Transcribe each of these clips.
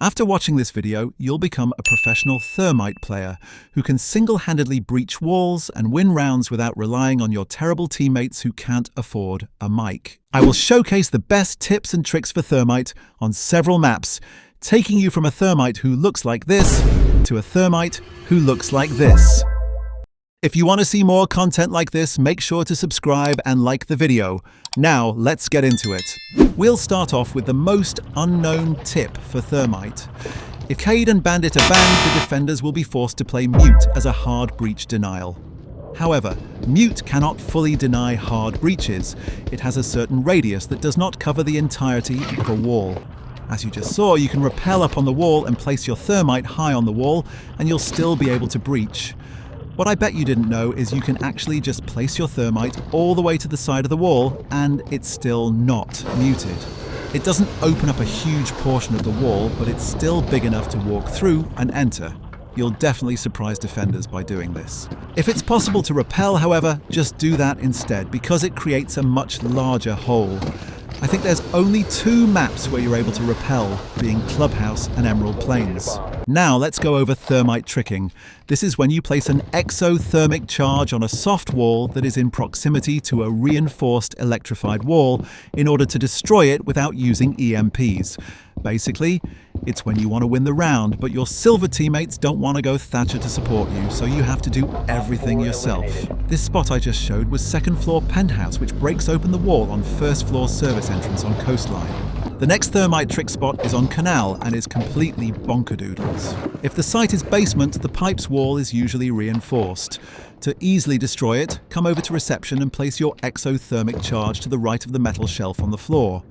After watching this video, you'll become a professional Thermite player who can single-handedly breach walls and win rounds without relying on your terrible teammates who can't afford a mic. I will showcase the best tips and tricks for Thermite on several maps, taking you from a Thermite who looks like this to a Thermite who looks like this. If you want to see more content like this, make sure to subscribe and like the video. Now, let's get into it. We'll start off with the most unknown tip for Thermite. If Cade and Bandit are banned, the defenders will be forced to play Mute as a hard breach denial. However, Mute cannot fully deny hard breaches. It has a certain radius that does not cover the entirety of a wall. As you just saw, you can rappel up on the wall and place your Thermite high on the wall, and you'll still be able to breach. What I bet you didn't know is you can actually just place your Thermite all the way to the side of the wall and it's still not muted. It doesn't open up a huge portion of the wall, but it's still big enough to walk through and enter. You'll definitely surprise defenders by doing this. If it's possible to rappel, however, just do that instead because it creates a much larger hole. I think there's only 2 maps where you're able to rappel, being Clubhouse and Emerald Plains. Now let's go over Thermite tricking. This is when you place an exothermic charge on a soft wall that is in proximity to a reinforced electrified wall in order to destroy it without using EMPs. Basically, it's when you want to win the round, but your silver teammates don't want to go Thatcher to support you, so you have to do everything yourself. This spot I just showed was 2nd floor penthouse, which breaks open the wall on 1st floor service entrance on Coastline. The next Thermite trick spot is on Kanal and is completely bonkerdoodles. If the site is basement, the pipes wall is usually reinforced. To easily destroy it, come over to reception and place your exothermic charge to the right of the metal shelf on the floor.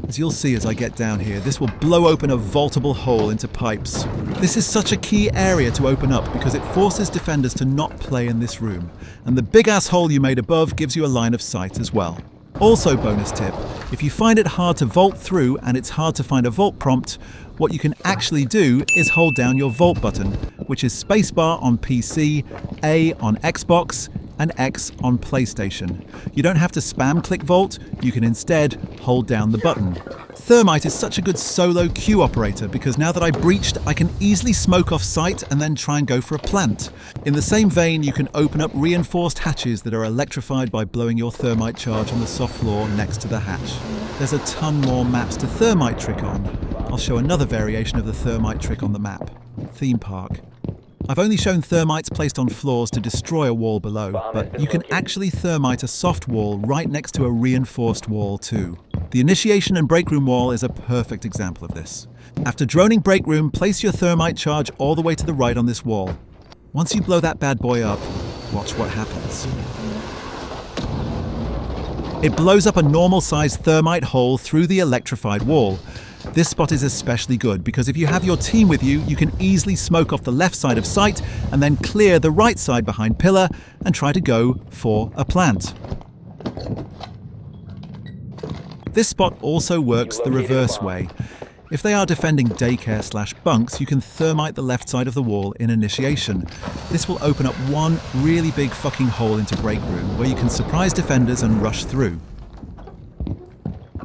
As you'll see as I get down here, this will blow open a vaultable hole into pipes. This is such a key area to open up because it forces defenders to not play in this room, and the big ass hole you made above gives you a line of sight as well. Also, bonus tip, if you find it hard to vault through and it's hard to find a vault prompt, what you can actually do is hold down your vault button, which is spacebar on PC, A on Xbox, and X on PlayStation. You don't have to spam click vault, you can instead hold down the button. Thermite is such a good solo queue operator because now that I breached, I can easily smoke off site and then try and go for a plant. In the same vein, you can open up reinforced hatches that are electrified by blowing your Thermite charge on the soft floor next to the hatch. There's a ton more maps to Thermite trick on. I'll show another variation of the Thermite trick on the map, Theme Park. I've only shown Thermites placed on floors to destroy a wall below, but you can actually Thermite a soft wall right next to a reinforced wall too. The initiation and break room wall is a perfect example of this. After droning break room, place your Thermite charge all the way to the right on this wall. Once you blow that bad boy up, watch what happens. It blows up a normal-sized Thermite hole through the electrified wall. This spot is especially good because if you have your team with you, you can easily smoke off the left side of site and then clear the right side behind pillar and try to go for a plant. This spot also works the reverse way. If they are defending daycare/bunks, you can Thermite the left side of the wall in initiation. This will open up one really big fucking hole into break room where you can surprise defenders and rush through.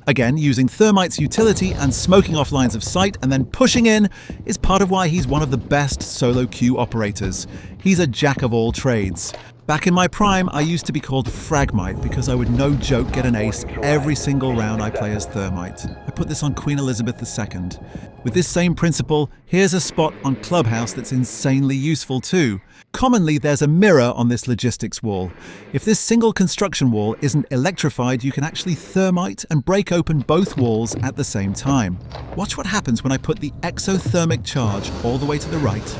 Again, using Thermite's utility and smoking off lines of sight and then pushing in is part of why he's one of the best solo queue operators. He's a jack of all trades. Back in my prime, I used to be called Fragmite because I would no joke get an ace every single round I play as Thermite. I put this on Queen Elizabeth II. With this same principle, here's a spot on Clubhouse that's insanely useful too. Commonly, there's a mirror on this logistics wall. If this single construction wall isn't electrified, you can actually Thermite and break open both walls at the same time. Watch what happens when I put the exothermic charge all the way to the right.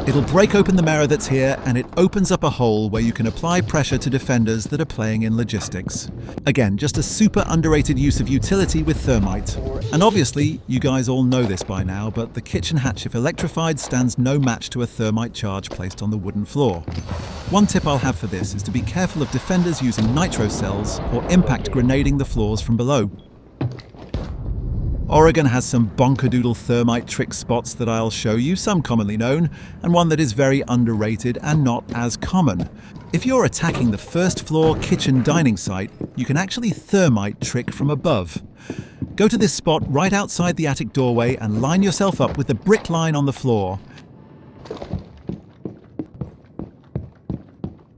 It'll break open the mirror that's here and it opens up a hole where you can apply pressure to defenders that are playing in logistics. Again, just a super underrated use of utility with Thermite. And obviously, you guys all know this by now, but the kitchen hatch, if electrified, stands no match to a Thermite charge placed on the wooden floor. One tip I'll have for this is to be careful of defenders using nitro cells or impact grenading the floors from below. Oregon has some bonkerdoodle Thermite trick spots that I'll show you, some commonly known, and one that is very underrated and not as common. If you're attacking the 1st floor kitchen dining site, you can actually Thermite trick from above. Go to this spot right outside the attic doorway and line yourself up with the brick line on the floor.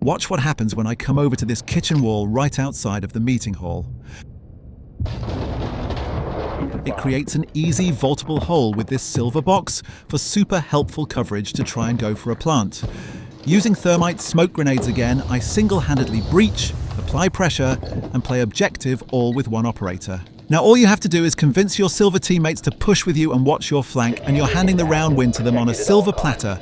Watch what happens when I come over to this kitchen wall right outside of the meeting hall. It creates an easy vaultable hole with this silver box for super helpful coverage to try and go for a plant. Using Thermite smoke grenades again, I single-handedly breach, apply pressure, and play objective all with one operator. Now all you have to do is convince your silver teammates to push with you and watch your flank, and you're handing the round win to them on a silver platter.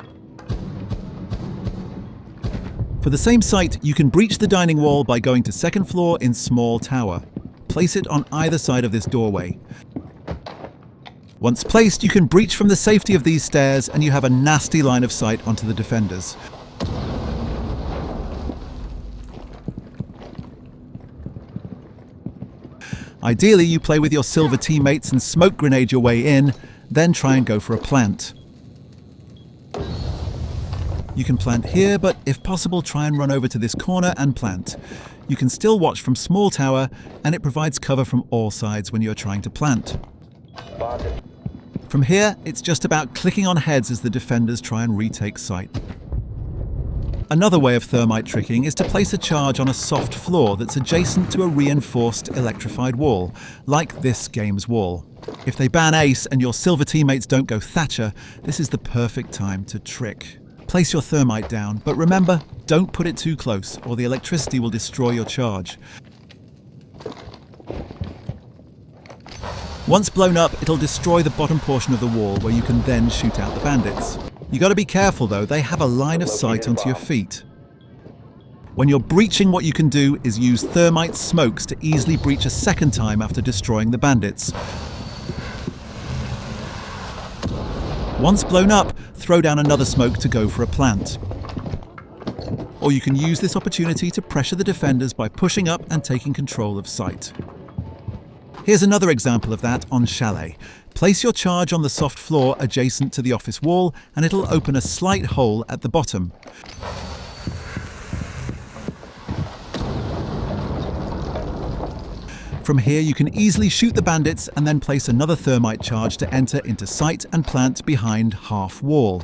For the same site, you can breach the dining wall by going to second floor in small tower. Place it on either side of this doorway. Once placed, you can breach from the safety of these stairs and you have a nasty line of sight onto the defenders. Ideally, you play with your silver teammates and smoke grenade your way in, then try and go for a plant. You can plant here, but if possible, try and run over to this corner and plant. You can still watch from small tower, and it provides cover from all sides when you're trying to plant. From here, it's just about clicking on heads as the defenders try and retake site. Another way of thermite tricking is to place a charge on a soft floor that's adjacent to a reinforced electrified wall, like this game's wall. If they ban ace and your silver teammates don't go Thatcher, this is the perfect time to trick. Place your thermite down, but remember, don't put it too close or the electricity will destroy your charge. Once blown up, it'll destroy the bottom portion of the wall where you can then shoot out the bandits. You gotta be careful though, they have a line of sight onto your feet. When you're breaching, what you can do is use thermite smokes to easily breach a second time after destroying the bandits. Once blown up, throw down another smoke to go for a plant. Or you can use this opportunity to pressure the defenders by pushing up and taking control of site. Here's another example of that on Chalet. Place your charge on the soft floor adjacent to the office wall and it'll open a slight hole at the bottom. From here you can easily shoot the bandits and then place another thermite charge to enter into site and plant behind half wall.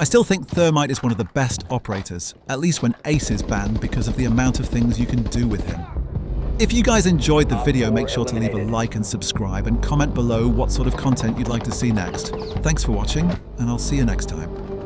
I still think Thermite is one of the best operators, at least when Ace is banned because of the amount of things you can do with him. If you guys enjoyed the video, make sure to leave a like and subscribe and comment below what sort of content you'd like to see next. Thanks for watching, and I'll see you next time.